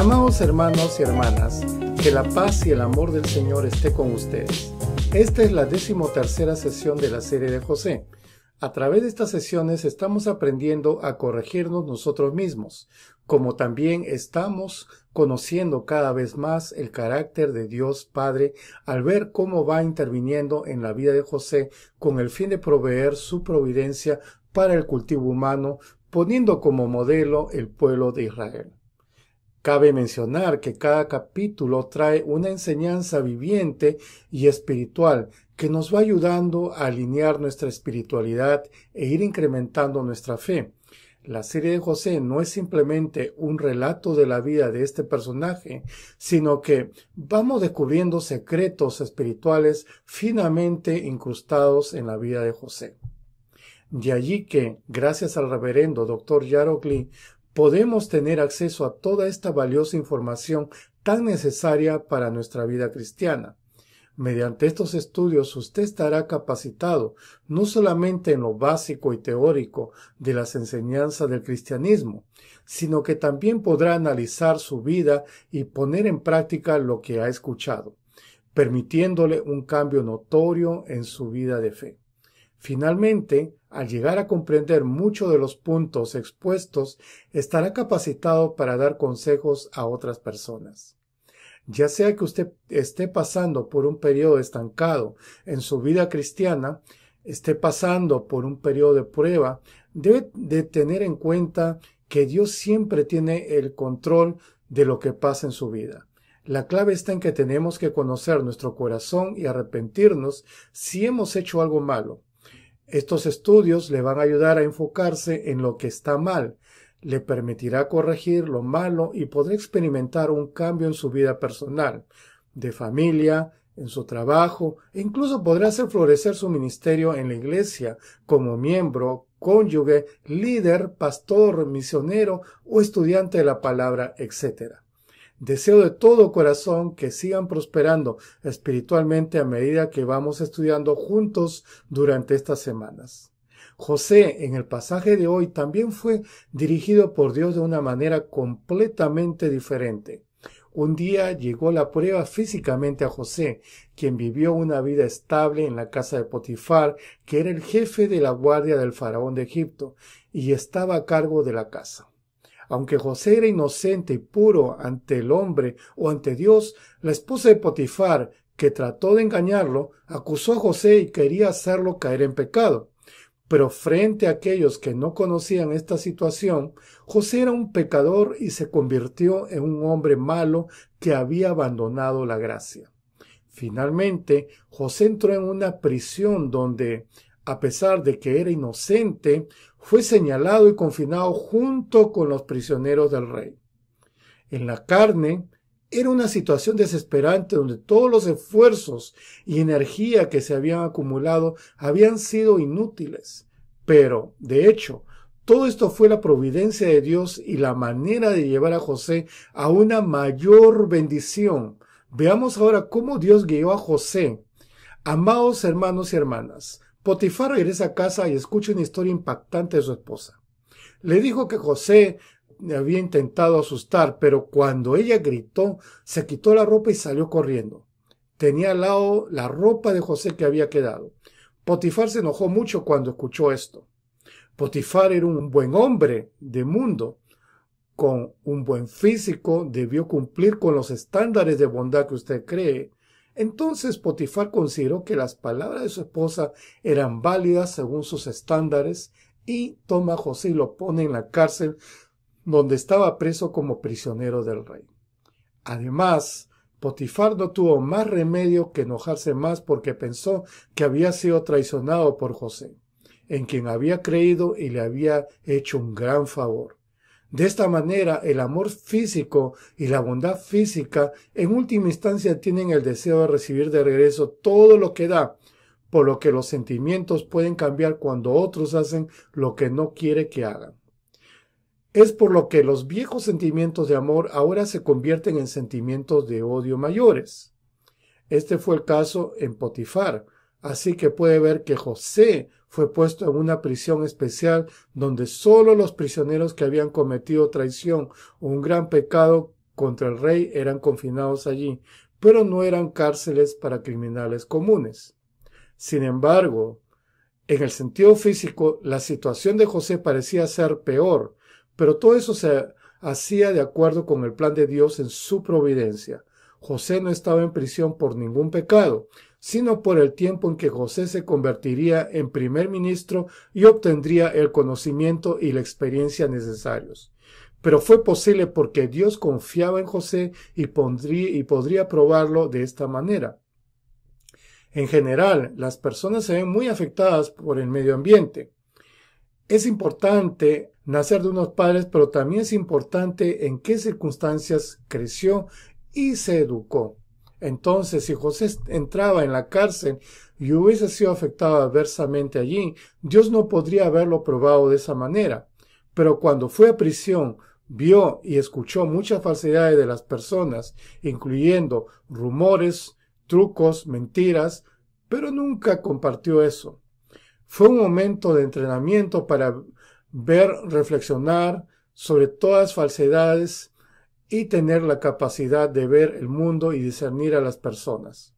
Amados hermanos y hermanas, que la paz y el amor del Señor esté con ustedes. Esta es la 13ª sesión de la serie de José. A través de estas sesiones estamos aprendiendo a corregirnos nosotros mismos, como también estamos conociendo cada vez más el carácter de Dios Padre al ver cómo va interviniendo en la vida de José con el fin de proveer su providencia para el cultivo humano, poniendo como modelo el pueblo de Israel. Cabe mencionar que cada capítulo trae una enseñanza viviente y espiritual que nos va ayudando a alinear nuestra espiritualidad e ir incrementando nuestra fe. La serie de José no es simplemente un relato de la vida de este personaje, sino que vamos descubriendo secretos espirituales finamente incrustados en la vida de José. De allí que, gracias al reverendo Dr. Jarrock Lee, podemos tener acceso a toda esta valiosa información tan necesaria para nuestra vida cristiana. Mediante estos estudios usted estará capacitado no solamente en lo básico y teórico de las enseñanzas del cristianismo, sino que también podrá analizar su vida y poner en práctica lo que ha escuchado, permitiéndole un cambio notorio en su vida de fe. Finalmente, al llegar a comprender muchos de los puntos expuestos, estará capacitado para dar consejos a otras personas. Ya sea que usted esté pasando por un periodo estancado en su vida cristiana, esté pasando por un periodo de prueba, debe de tener en cuenta que Dios siempre tiene el control de lo que pasa en su vida. La clave está en que tenemos que conocer nuestro corazón y arrepentirnos si hemos hecho algo malo. Estos estudios le van a ayudar a enfocarse en lo que está mal, le permitirá corregir lo malo y podrá experimentar un cambio en su vida personal, de familia, en su trabajo, e incluso podrá hacer florecer su ministerio en la iglesia como miembro, cónyuge, líder, pastor, misionero o estudiante de la palabra, etc. Deseo de todo corazón que sigan prosperando espiritualmente a medida que vamos estudiando juntos durante estas semanas. José, en el pasaje de hoy, también fue dirigido por Dios de una manera completamente diferente. Un día llegó la prueba físicamente a José, quien vivió una vida estable en la casa de Potifar, que era el jefe de la guardia del faraón de Egipto, y estaba a cargo de la casa. Aunque José era inocente y puro ante el hombre o ante Dios, la esposa de Potifar, que trató de engañarlo, acusó a José y quería hacerlo caer en pecado. Pero frente a aquellos que no conocían esta situación, José era un pecador y se convirtió en un hombre malo que había abandonado la gracia. Finalmente, José entró en una prisión donde, a pesar de que era inocente, fue señalado y confinado junto con los prisioneros del rey. En la carne, era una situación desesperante donde todos los esfuerzos y energía que se habían acumulado habían sido inútiles. Pero, de hecho, todo esto fue la providencia de Dios y la manera de llevar a José a una mayor bendición. Veamos ahora cómo Dios guió a José. Amados hermanos y hermanas, Potifar regresa a casa y escucha una historia impactante de su esposa. Le dijo que José le había intentado asustar, pero cuando ella gritó, se quitó la ropa y salió corriendo. Tenía al lado la ropa de José que había quedado. Potifar se enojó mucho cuando escuchó esto. Potifar era un buen hombre de mundo. Con un buen físico, debió cumplir con los estándares de bondad que usted cree. Entonces Potifar consideró que las palabras de su esposa eran válidas según sus estándares y toma a José y lo pone en la cárcel donde estaba preso como prisionero del rey. Además, Potifar no tuvo más remedio que enojarse más porque pensó que había sido traicionado por José, en quien había creído y le había hecho un gran favor. De esta manera, el amor físico y la bondad física en última instancia tienen el deseo de recibir de regreso todo lo que da, por lo que los sentimientos pueden cambiar cuando otros hacen lo que no quiere que hagan. Es por lo que los viejos sentimientos de amor ahora se convierten en sentimientos de odio mayores. Este fue el caso en Potifar, así que puede ver que José fue puesto en una prisión especial donde solo los prisioneros que habían cometido traición o un gran pecado contra el rey eran confinados allí, pero no eran cárceles para criminales comunes. Sin embargo, en el sentido físico, la situación de José parecía ser peor, pero todo eso se hacía de acuerdo con el plan de Dios en su providencia. José no estaba en prisión por ningún pecado, sino por el tiempo en que José se convertiría en primer ministro y obtendría el conocimiento y la experiencia necesarios. Pero fue posible porque Dios confiaba en José y podría probarlo de esta manera. En general, las personas se ven muy afectadas por el medio ambiente. Es importante nacer de unos padres, pero también es importante en qué circunstancias creció y se educó. Entonces, si José entraba en la cárcel y hubiese sido afectado adversamente allí, Dios no podría haberlo probado de esa manera. Pero cuando fue a prisión, vio y escuchó muchas falsedades de las personas, incluyendo rumores, trucos, mentiras, pero nunca compartió eso. Fue un momento de entrenamiento para reflexionar sobre todas las falsedades y tener la capacidad de ver el mundo y discernir a las personas.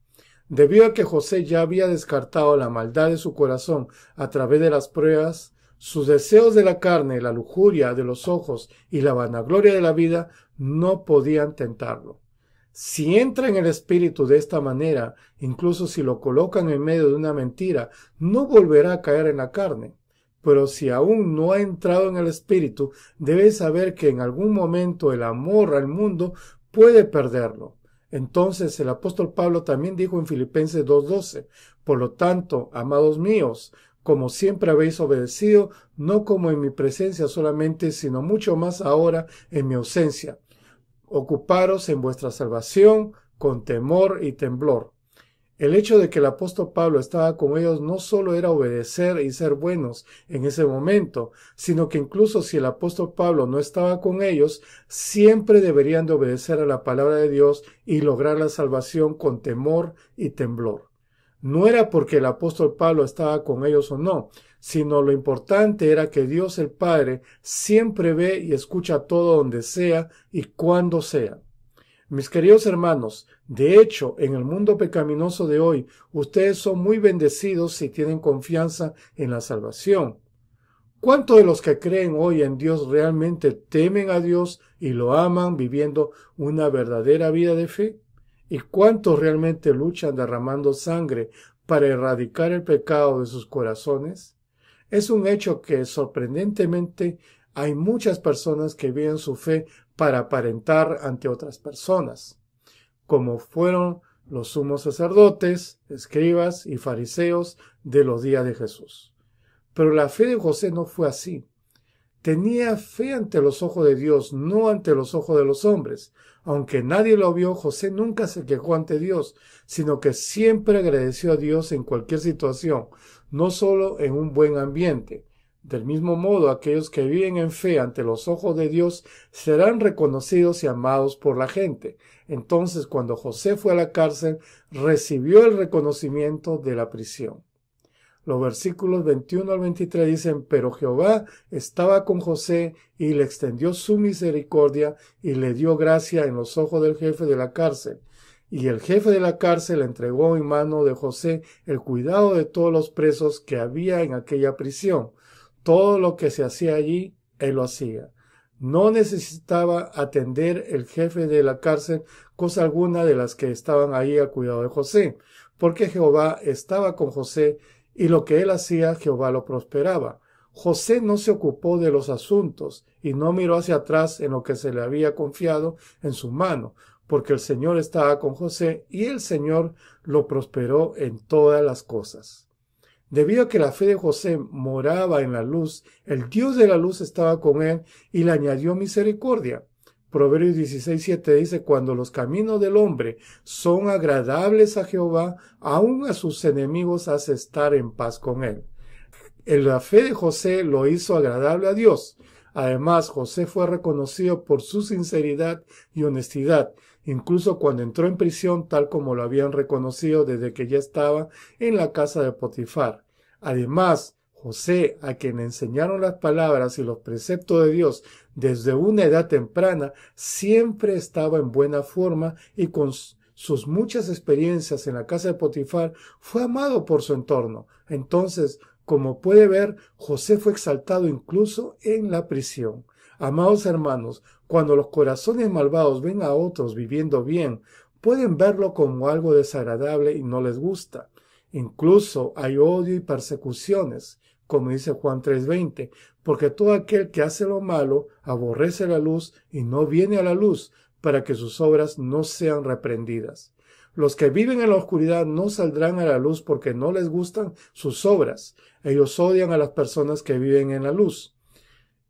Debido a que José ya había descartado la maldad de su corazón a través de las pruebas, sus deseos de la carne, la lujuria de los ojos y la vanagloria de la vida no podían tentarlo. Si entra en el espíritu de esta manera, incluso si lo colocan en medio de una mentira, no volverá a caer en la carne. Pero si aún no ha entrado en el espíritu, debe saber que en algún momento el amor al mundo puede perderlo. Entonces el apóstol Pablo también dijo en Filipenses 2:12, por lo tanto, amados míos, como siempre habéis obedecido, no como en mi presencia solamente, sino mucho más ahora en mi ausencia. Ocuparos en vuestra salvación con temor y temblor. El hecho de que el apóstol Pablo estaba con ellos no solo era obedecer y ser buenos en ese momento, sino que incluso si el apóstol Pablo no estaba con ellos, siempre deberían de obedecer a la palabra de Dios y lograr la salvación con temor y temblor. No era porque el apóstol Pablo estaba con ellos o no, sino lo importante era que Dios el Padre siempre ve y escucha todo donde sea y cuando sea. Mis queridos hermanos, de hecho, en el mundo pecaminoso de hoy, ustedes son muy bendecidos si tienen confianza en la salvación. ¿Cuántos de los que creen hoy en Dios realmente temen a Dios y lo aman viviendo una verdadera vida de fe? ¿Y cuántos realmente luchan derramando sangre para erradicar el pecado de sus corazones? Es un hecho que sorprendentemente hay muchas personas que viven su fe para aparentar ante otras personas, como fueron los sumos sacerdotes, escribas y fariseos de los días de Jesús. Pero la fe de José no fue así. Tenía fe ante los ojos de Dios, no ante los ojos de los hombres. Aunque nadie lo vio, José nunca se quejó ante Dios, sino que siempre agradeció a Dios en cualquier situación, no solo en un buen ambiente. Del mismo modo, aquellos que viven en fe ante los ojos de Dios serán reconocidos y amados por la gente. Entonces, cuando José fue a la cárcel, recibió el reconocimiento de la prisión. Los versículos 21 al 23 dicen, pero Jehová estaba con José y le extendió su misericordia y le dio gracia en los ojos del jefe de la cárcel. Y el jefe de la cárcel entregó en mano de José el cuidado de todos los presos que había en aquella prisión. Todo lo que se hacía allí, él lo hacía. No necesitaba atender el jefe de la cárcel cosa alguna de las que estaban ahí al cuidado de José, porque Jehová estaba con José y lo que él hacía, Jehová lo prosperaba. José no se ocupó de los asuntos y no miró hacia atrás en lo que se le había confiado en su mano, porque el Señor estaba con José y el Señor lo prosperó en todas las cosas. Debido a que la fe de José moraba en la luz, el Dios de la luz estaba con él y le añadió misericordia. Proverbios 16:7 dice, cuando los caminos del hombre son agradables a Jehová, aun a sus enemigos hace estar en paz con él. La fe de José lo hizo agradable a Dios. Además, José fue reconocido por su sinceridad y honestidad, incluso cuando entró en prisión, tal como lo habían reconocido desde que ya estaba en la casa de Potifar. Además, José, a quien le enseñaron las palabras y los preceptos de Dios desde una edad temprana, siempre estaba en buena forma y con sus muchas experiencias en la casa de Potifar fue amado por su entorno. Entonces, como puede ver, José fue exaltado incluso en la prisión. Amados hermanos, cuando los corazones malvados ven a otros viviendo bien, pueden verlo como algo desagradable y no les gusta. Incluso hay odio y persecuciones, como dice Juan 3:20, porque todo aquel que hace lo malo aborrece la luz y no viene a la luz para que sus obras no sean reprendidas. Los que viven en la oscuridad no saldrán a la luz porque no les gustan sus obras. Ellos odian a las personas que viven en la luz.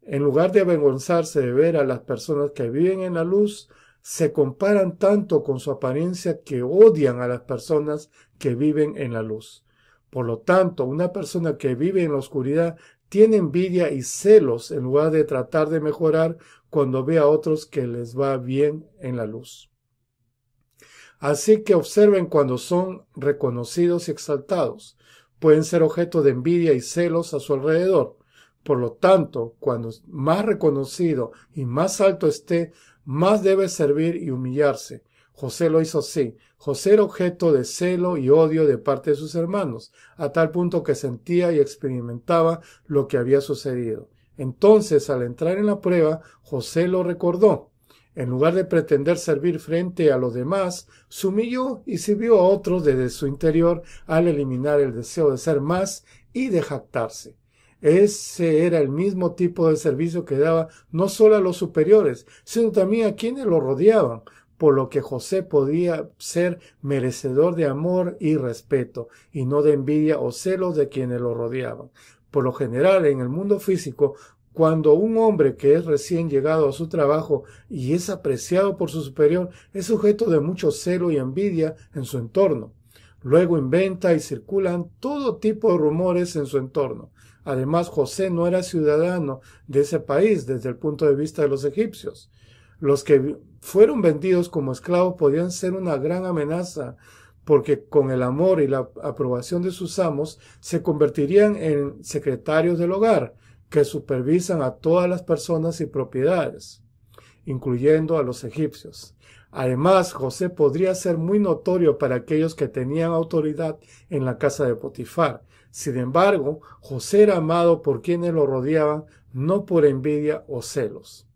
En lugar de avergonzarse de ver a las personas que viven en la luz, se comparan tanto con su apariencia que odian a las personas que viven en la luz. Por lo tanto, una persona que vive en la oscuridad tiene envidia y celos en lugar de tratar de mejorar cuando ve a otros que les va bien en la luz. Así que observen cuando son reconocidos y exaltados. Pueden ser objeto de envidia y celos a su alrededor. Por lo tanto, cuando más reconocido y más alto esté, más debe servir y humillarse. José lo hizo así. José era objeto de celo y odio de parte de sus hermanos, a tal punto que sentía y experimentaba lo que había sucedido. Entonces, al entrar en la prueba, José lo recordó. En lugar de pretender servir frente a los demás, se humilló y sirvió a otros desde su interior al eliminar el deseo de ser más y de jactarse. Ese era el mismo tipo de servicio que daba no solo a los superiores, sino también a quienes lo rodeaban, por lo que José podía ser merecedor de amor y respeto, y no de envidia o celos de quienes lo rodeaban. Por lo general, en el mundo físico, cuando un hombre que es recién llegado a su trabajo y es apreciado por su superior, es sujeto de mucho celo y envidia en su entorno. Luego inventa y circulan todo tipo de rumores en su entorno. Además, José no era ciudadano de ese país desde el punto de vista de los egipcios. Los que fueron vendidos como esclavos podían ser una gran amenaza, porque con el amor y la aprobación de sus amos se convertirían en secretarios del hogar, que supervisan a todas las personas y propiedades, incluyendo a los egipcios. Además, José podría ser muy notorio para aquellos que tenían autoridad en la casa de Potifar. Sin embargo, José era amado por quienes lo rodeaban, no por envidia o celos.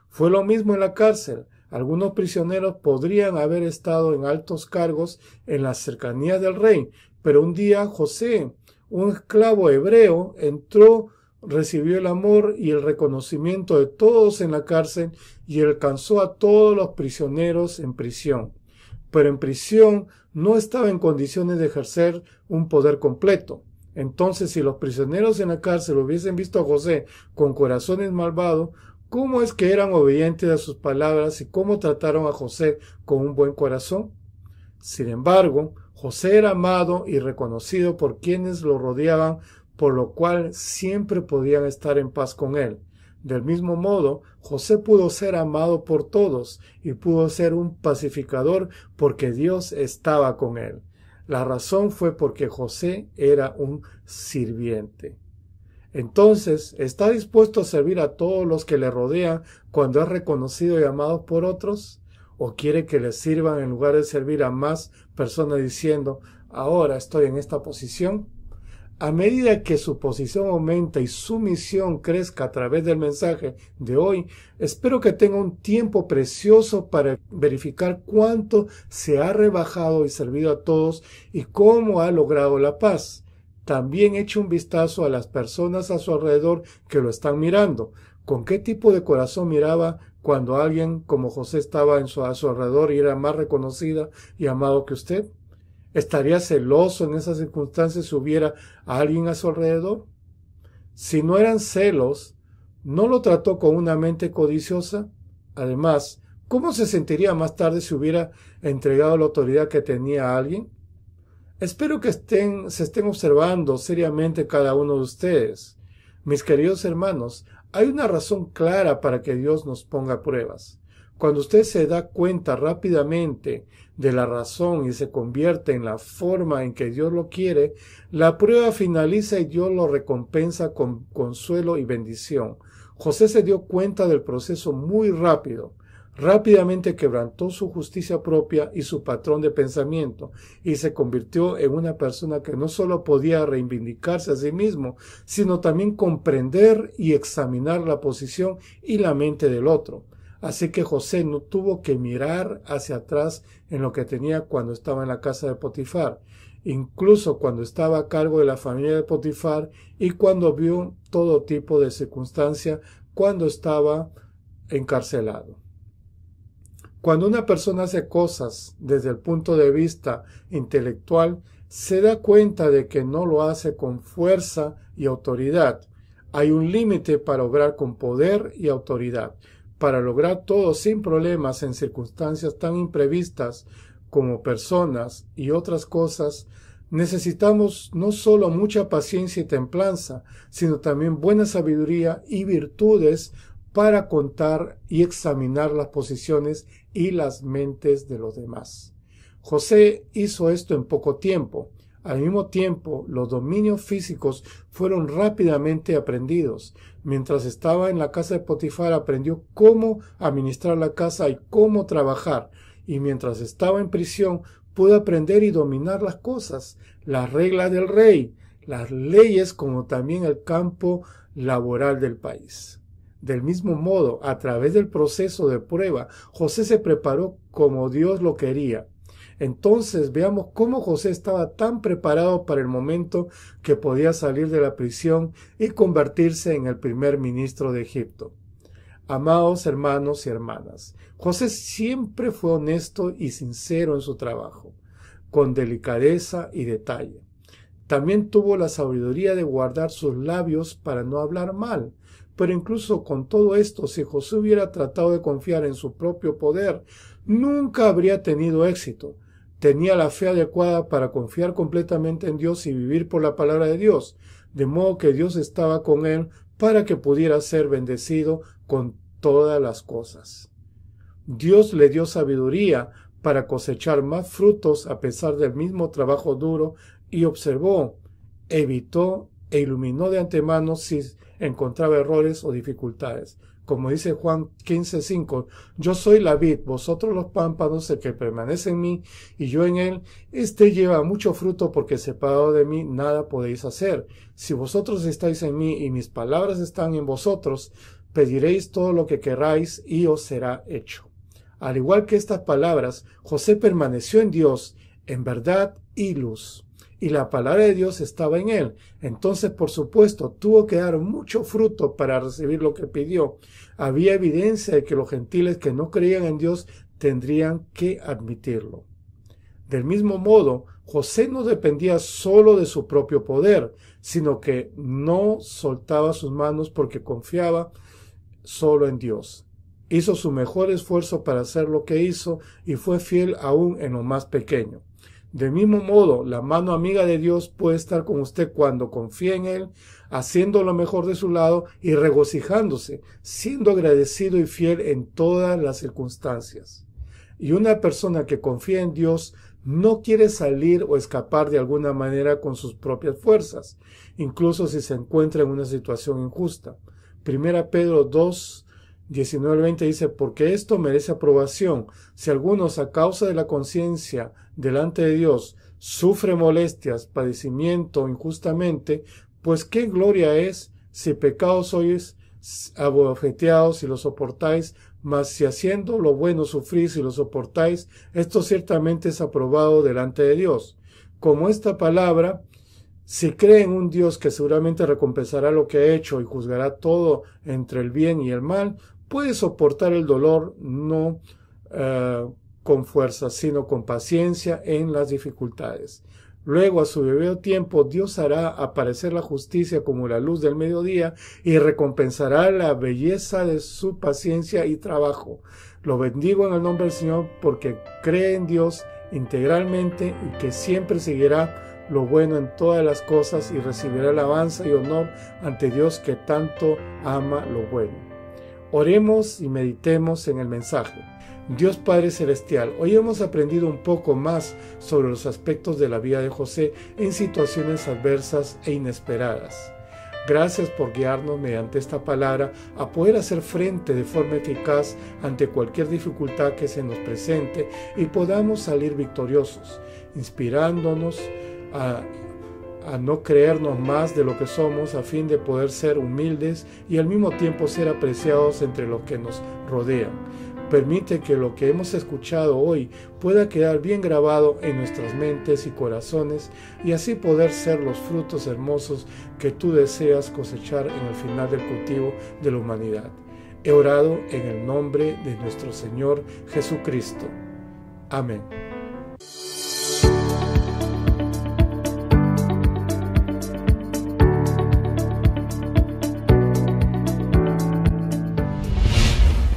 Fue lo mismo en la cárcel. Algunos prisioneros podrían haber estado en altos cargos en las cercanías del rey, pero un día José, un esclavo hebreo, entró, recibió el amor y el reconocimiento de todos en la cárcel y alcanzó a todos los prisioneros en prisión. Pero en prisión no estaba en condiciones de ejercer un poder completo. Entonces, si los prisioneros en la cárcel hubiesen visto a José con corazones malvados, ¿cómo es que eran obedientes a sus palabras y cómo trataron a José con un buen corazón? Sin embargo, José era amado y reconocido por quienes lo rodeaban, por lo cual siempre podían estar en paz con él. Del mismo modo, José pudo ser amado por todos y pudo ser un pacificador porque Dios estaba con él. La razón fue porque José era un sirviente. Entonces, ¿está dispuesto a servir a todos los que le rodean cuando es reconocido y amado por otros? ¿O quiere que le sirvan en lugar de servir a más personas diciendo, ahora estoy en esta posición? A medida que su posición aumenta y su misión crezca a través del mensaje de hoy, espero que tenga un tiempo precioso para verificar cuánto se ha rebajado y servido a todos y cómo ha logrado la paz. También eche un vistazo a las personas a su alrededor que lo están mirando. ¿Con qué tipo de corazón miraba cuando alguien como José estaba a su alrededor y era más reconocida y amado que usted? ¿Estaría celoso en esas circunstancias si hubiera a alguien a su alrededor? Si no eran celos, ¿no lo trató con una mente codiciosa? Además, ¿cómo se sentiría más tarde si hubiera entregado la autoridad que tenía a alguien? Espero que se estén observando seriamente cada uno de ustedes. Mis queridos hermanos, hay una razón clara para que Dios nos ponga pruebas. Cuando usted se da cuenta rápidamente de la razón y se convierte en la forma en que Dios lo quiere, la prueba finaliza y Dios lo recompensa con consuelo y bendición. José se dio cuenta del proceso muy rápido. Rápidamente quebrantó su justicia propia y su patrón de pensamiento y se convirtió en una persona que no solo podía reivindicarse a sí mismo, sino también comprender y examinar la posición y la mente del otro. Así que José no tuvo que mirar hacia atrás en lo que tenía cuando estaba en la casa de Potifar, incluso cuando estaba a cargo de la familia de Potifar y cuando vio todo tipo de circunstancias cuando estaba encarcelado. Cuando una persona hace cosas desde el punto de vista intelectual, se da cuenta de que no lo hace con fuerza y autoridad. Hay un límite para obrar con poder y autoridad. Para lograr todo sin problemas en circunstancias tan imprevistas como personas y otras cosas, necesitamos no solo mucha paciencia y templanza, sino también buena sabiduría y virtudes para contar y examinar las posiciones y las mentes de los demás. José hizo esto en poco tiempo. Al mismo tiempo, los dominios físicos fueron rápidamente aprendidos. Mientras estaba en la casa de Potifar, aprendió cómo administrar la casa y cómo trabajar. Y mientras estaba en prisión, pudo aprender y dominar las cosas, las reglas del rey, las leyes, como también el campo laboral del país. Del mismo modo, a través del proceso de prueba, José se preparó como Dios lo quería. Entonces veamos cómo José estaba tan preparado para el momento que podía salir de la prisión y convertirse en el primer ministro de Egipto. Amados hermanos y hermanas, José siempre fue honesto y sincero en su trabajo, con delicadeza y detalle. También tuvo la sabiduría de guardar sus labios para no hablar mal. Pero incluso con todo esto, si José hubiera tratado de confiar en su propio poder, nunca habría tenido éxito. Tenía la fe adecuada para confiar completamente en Dios y vivir por la palabra de Dios, de modo que Dios estaba con él para que pudiera ser bendecido con todas las cosas. Dios le dio sabiduría para cosechar más frutos a pesar del mismo trabajo duro y observó, evitó e iluminó de antemano si encontraba errores o dificultades. Como dice Juan 15:5, yo soy la vid, vosotros los pámpanos, el que permanece en mí y yo en él, éste lleva mucho fruto porque separado de mí nada podéis hacer. Si vosotros estáis en mí y mis palabras están en vosotros, pediréis todo lo que queráis y os será hecho. Al igual que estas palabras, José permaneció en Dios, en verdad y luz. Y la palabra de Dios estaba en él. Entonces, por supuesto, tuvo que dar mucho fruto para recibir lo que pidió. Había evidencia de que los gentiles que no creían en Dios tendrían que admitirlo. Del mismo modo, José no dependía solo de su propio poder, sino que no soltaba sus manos porque confiaba solo en Dios. Hizo su mejor esfuerzo para hacer lo que hizo y fue fiel aún en lo más pequeño. Del mismo modo, la mano amiga de Dios puede estar con usted cuando confía en Él, haciendo lo mejor de su lado y regocijándose, siendo agradecido y fiel en todas las circunstancias. Y una persona que confía en Dios no quiere salir o escapar de alguna manera con sus propias fuerzas, incluso si se encuentra en una situación injusta. 1 Pedro 2, 19-20 dice, porque esto merece aprobación. Si algunos a causa de la conciencia delante de Dios sufre molestias, padecimiento injustamente, pues qué gloria es si pecados sois abofeteados y lo soportáis, mas si haciendo lo bueno sufrís y lo soportáis, esto ciertamente es aprobado delante de Dios. Como esta palabra, si cree en un Dios que seguramente recompensará lo que ha hecho y juzgará todo entre el bien y el mal, puede soportar el dolor no con fuerza, sino con paciencia en las dificultades. Luego, a su debido tiempo, Dios hará aparecer la justicia como la luz del mediodía y recompensará la belleza de su paciencia y trabajo. Lo bendigo en el nombre del Señor porque cree en Dios integralmente y que siempre seguirá lo bueno en todas las cosas y recibirá alabanza y honor ante Dios que tanto ama lo bueno. Oremos y meditemos en el mensaje. Dios Padre Celestial, hoy hemos aprendido un poco más sobre los aspectos de la vida de José en situaciones adversas e inesperadas. Gracias por guiarnos mediante esta palabra a poder hacer frente de forma eficaz ante cualquier dificultad que se nos presente y podamos salir victoriosos, inspirándonos a no creernos más de lo que somos a fin de poder ser humildes y al mismo tiempo ser apreciados entre los que nos rodean. Permite que lo que hemos escuchado hoy pueda quedar bien grabado en nuestras mentes y corazones y así poder ser los frutos hermosos que tú deseas cosechar en el final del cultivo de la humanidad. He orado en el nombre de nuestro Señor Jesucristo. Amén.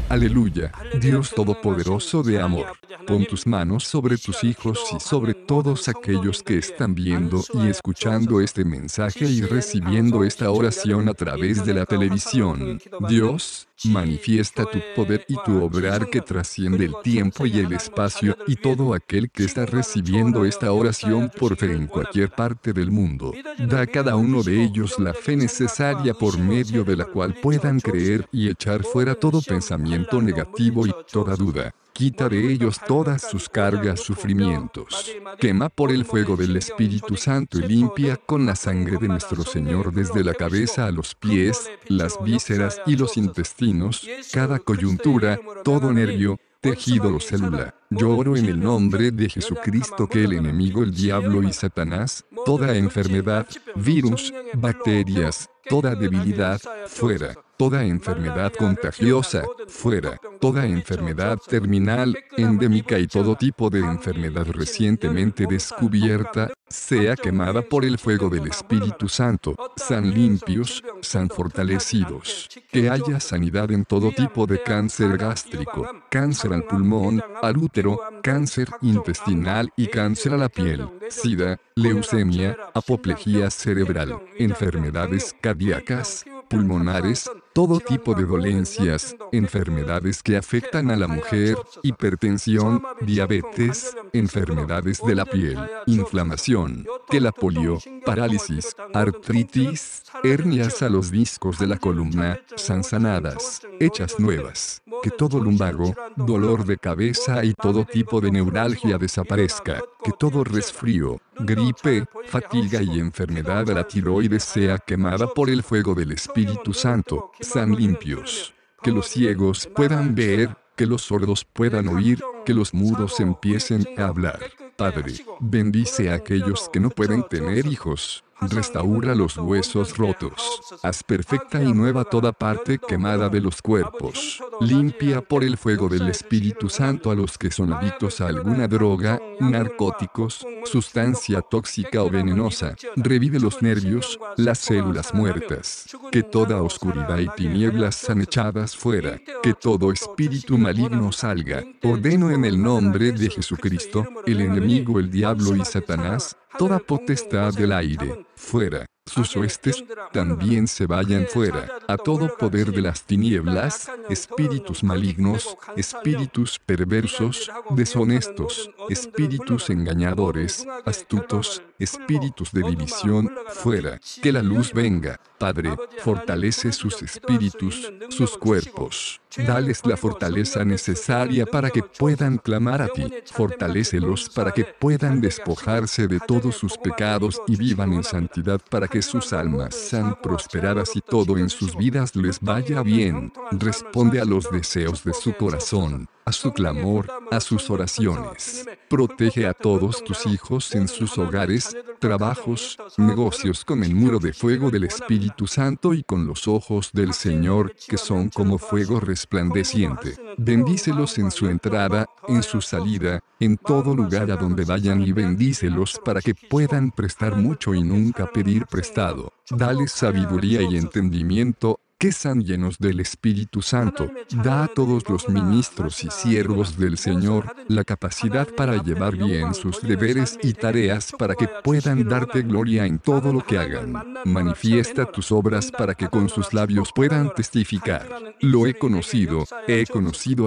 Aleluya, Dios Todopoderoso de amor, pon tus manos sobre tus hijos y sobre todos aquellos que están viendo y escuchando este mensaje y recibiendo esta oración a través de la televisión. Dios, manifiesta tu poder y tu obrar que trasciende el tiempo y el espacio, y todo aquel que está recibiendo esta oración por fe en cualquier parte del mundo. Da a cada uno de ellos la fe necesaria por medio de la cual puedan creer y echar fuera todo pensamiento negativo y toda duda. Quita de ellos todas sus cargas, sufrimientos. Quema por el fuego del Espíritu Santo y limpia con la sangre de nuestro Señor desde la cabeza a los pies, las vísceras y los intestinos, cada coyuntura, todo nervio, tejido o célula. Yo oro en el nombre de Jesucristo que el enemigo, el diablo y Satanás, toda enfermedad, virus, bacterias, toda debilidad, fuera. Toda enfermedad contagiosa, fuera. Toda enfermedad terminal, endémica y todo tipo de enfermedad recientemente descubierta, sea quemada por el fuego del Espíritu Santo. Sean limpios, sean fortalecidos. Que haya sanidad en todo tipo de cáncer gástrico, cáncer al pulmón, al útero, cáncer intestinal y cáncer a la piel, sida, leucemia, apoplejía cerebral, enfermedades cardíacas, pulmonares, todo tipo de dolencias, enfermedades que afectan a la mujer, hipertensión, diabetes, enfermedades de la piel, inflamación, que la polio, parálisis, artritis, hernias a los discos de la columna, sean sanadas, hechas nuevas. Que todo lumbago, dolor de cabeza y todo tipo de neuralgia desaparezca. Que todo resfrío, gripe, fatiga y enfermedad a la tiroides sea quemada por el fuego del Espíritu Santo. Sean limpios. Que los ciegos puedan ver, que los sordos puedan oír, que los mudos empiecen a hablar. Padre, bendice a aquellos que no pueden tener hijos. Restaura los huesos rotos. Haz perfecta y nueva toda parte quemada de los cuerpos. Limpia por el fuego del Espíritu Santo a los que son adictos a alguna droga, narcóticos, sustancia tóxica o venenosa. Revive los nervios, las células muertas. Que toda oscuridad y tinieblas sean echadas fuera. Que todo espíritu maligno salga. Ordeno en el nombre de Jesucristo, el enemigo, el diablo y Satanás, toda potestad del aire, fuera. Sus huestes también se vayan fuera. A todo poder de las tinieblas, espíritus malignos, espíritus perversos, deshonestos, espíritus engañadores, astutos, espíritus de división, fuera. Que la luz venga. Padre, fortalece sus espíritus, sus cuerpos. Dales la fortaleza necesaria para que puedan clamar a ti. Fortalécelos para que puedan despojarse de todos sus pecados y vivan en santidad para que sus almas sean prosperadas y todo en sus vidas les vaya bien. Responde a los deseos de su corazón, a su clamor, a sus oraciones. Protege a todos tus hijos en sus hogares, trabajos, negocios con el muro de fuego del Espíritu Santo y con los ojos del Señor, que son como fuego resplandeciente. Bendícelos en su entrada, en su salida, en todo lugar a donde vayan y bendícelos para que puedan prestar mucho y nunca pedir prestado. Dales sabiduría y entendimiento, que sean llenos del Espíritu Santo. Da a todos los ministros y siervos del Señor la capacidad para llevar bien sus deberes y tareas para que puedan darte gloria en todo lo que hagan. Manifiesta tus obras para que con sus labios puedan testificar. Lo he conocido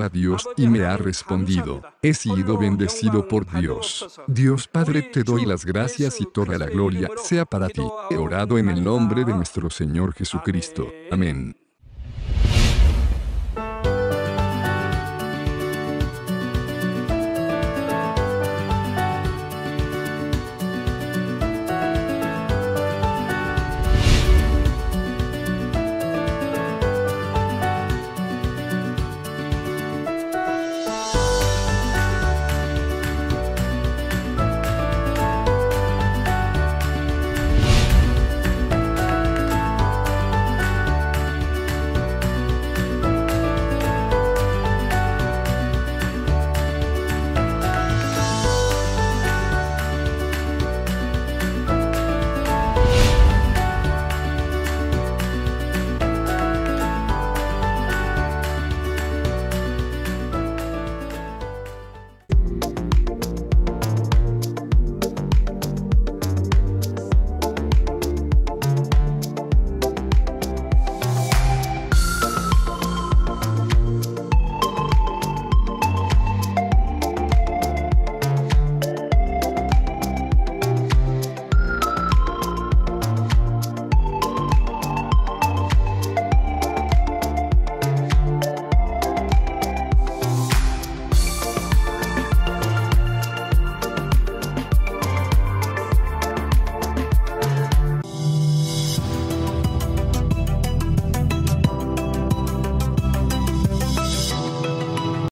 a Dios y me ha respondido. He sido bendecido por Dios. Dios Padre, te doy las gracias y toda la gloria sea para ti. He orado en el nombre de nuestro Señor Jesucristo. Amén.